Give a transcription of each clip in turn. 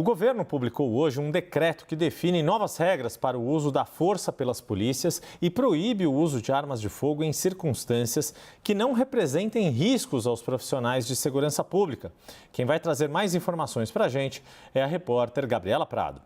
O governo publicou hoje um decreto que define novas regras para o uso da força pelas polícias e proíbe o uso de armas de fogo em circunstâncias que não representem riscos aos profissionais de segurança pública. Quem vai trazer mais informações para a gente é a repórter Gabriela Prado.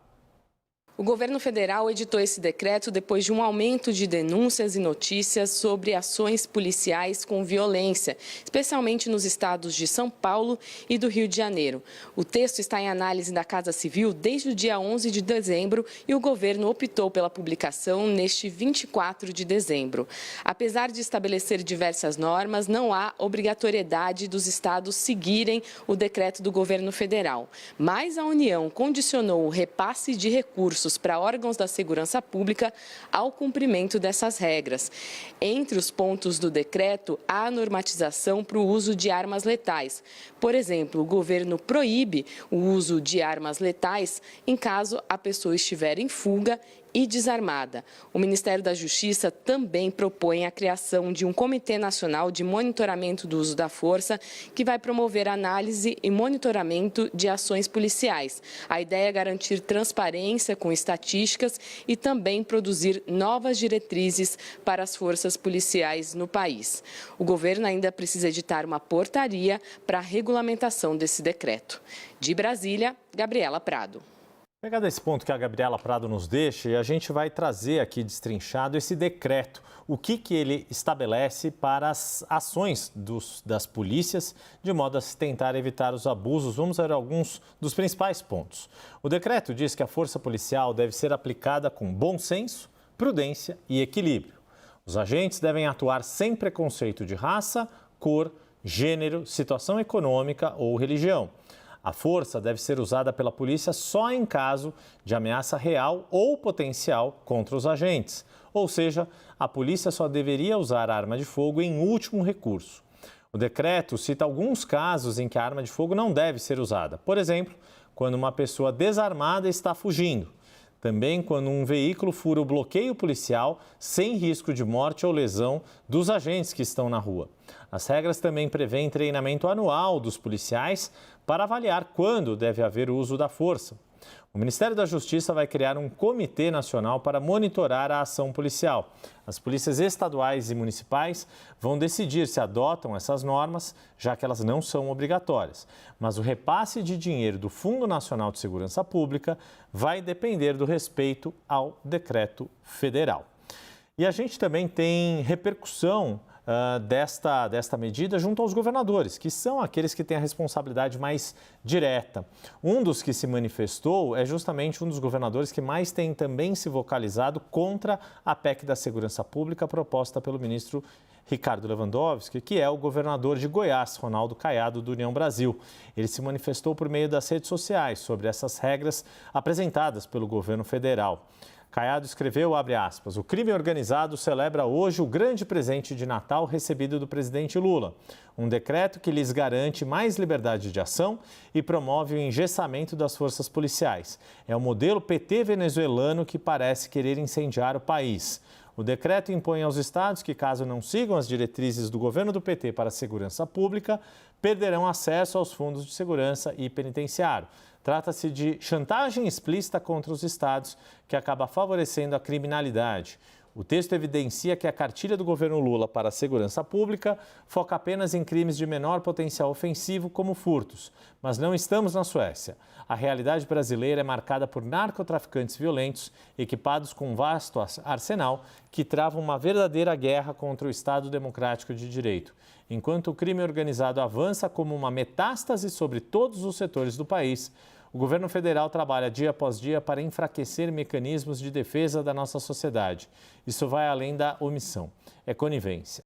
O governo federal editou esse decreto depois de um aumento de denúncias e notícias sobre ações policiais com violência, especialmente nos estados de São Paulo e do Rio de Janeiro. O texto está em análise da Casa Civil desde o dia 11 de dezembro e o governo optou pela publicação neste 24 de dezembro. Apesar de estabelecer diversas normas, não há obrigatoriedade dos estados seguirem o decreto do governo federal. Mas a União condicionou o repasse de recursos para órgãos da segurança pública ao cumprimento dessas regras. Entre os pontos do decreto, há a normatização para o uso de armas letais. Por exemplo, o governo proíbe o uso de armas letais em caso a pessoa estiver em fuga e desarmada. O Ministério da Justiça também propõe a criação de um Comitê Nacional de Monitoramento do Uso da Força, que vai promover análise e monitoramento de ações policiais. A ideia é garantir transparência com estatísticas e também produzir novas diretrizes para as forças policiais no país. O governo ainda precisa editar uma portaria para a regulamentação desse decreto. De Brasília, Gabriela Prado. Pegado esse ponto que a Gabriela Prado nos deixa, a gente vai trazer aqui destrinchado esse decreto. O que ele estabelece para as ações das polícias, de modo a se tentar evitar os abusos. Vamos ver alguns dos principais pontos. O decreto diz que a força policial deve ser aplicada com bom senso, prudência e equilíbrio. Os agentes devem atuar sem preconceito de raça, cor, gênero, situação econômica ou religião. A força deve ser usada pela polícia só em caso de ameaça real ou potencial contra os agentes. Ou seja, a polícia só deveria usar a arma de fogo em último recurso. O decreto cita alguns casos em que a arma de fogo não deve ser usada. Por exemplo, quando uma pessoa desarmada está fugindo. Também quando um veículo fura o bloqueio policial sem risco de morte ou lesão dos agentes que estão na rua. As regras também prevêem treinamento anual dos policiais para avaliar quando deve haver o uso da força. O Ministério da Justiça vai criar um comitê nacional para monitorar a ação policial. As polícias estaduais e municipais vão decidir se adotam essas normas, já que elas não são obrigatórias. Mas o repasse de dinheiro do Fundo Nacional de Segurança Pública vai depender do respeito ao decreto federal. E a gente também tem repercussão desta medida junto aos governadores, que são aqueles que têm a responsabilidade mais direta. Um dos que se manifestou é justamente um dos governadores que mais tem também se vocalizado contra a PEC da Segurança Pública proposta pelo ministro Ricardo Lewandowski, que é o governador de Goiás, Ronaldo Caiado, do União Brasil. Ele se manifestou por meio das redes sociais sobre essas regras apresentadas pelo governo federal. Caiado escreveu, abre aspas, o crime organizado celebra hoje o grande presente de Natal recebido do presidente Lula. Um decreto que lhes garante mais liberdade de ação e promove o engessamento das forças policiais. É o modelo PT venezuelano que parece querer incendiar o país. O decreto impõe aos estados que, caso não sigam as diretrizes do governo do PT para a segurança pública, perderão acesso aos fundos de segurança e penitenciário. Trata-se de chantagem explícita contra os estados, que acaba favorecendo a criminalidade. O texto evidencia que a cartilha do governo Lula para a segurança pública foca apenas em crimes de menor potencial ofensivo, como furtos. Mas não estamos na Suécia. A realidade brasileira é marcada por narcotraficantes violentos, equipados com um vasto arsenal, que travam uma verdadeira guerra contra o Estado Democrático de Direito. Enquanto o crime organizado avança como uma metástase sobre todos os setores do país, o governo federal trabalha dia após dia para enfraquecer mecanismos de defesa da nossa sociedade. Isso vai além da omissão, é conivência.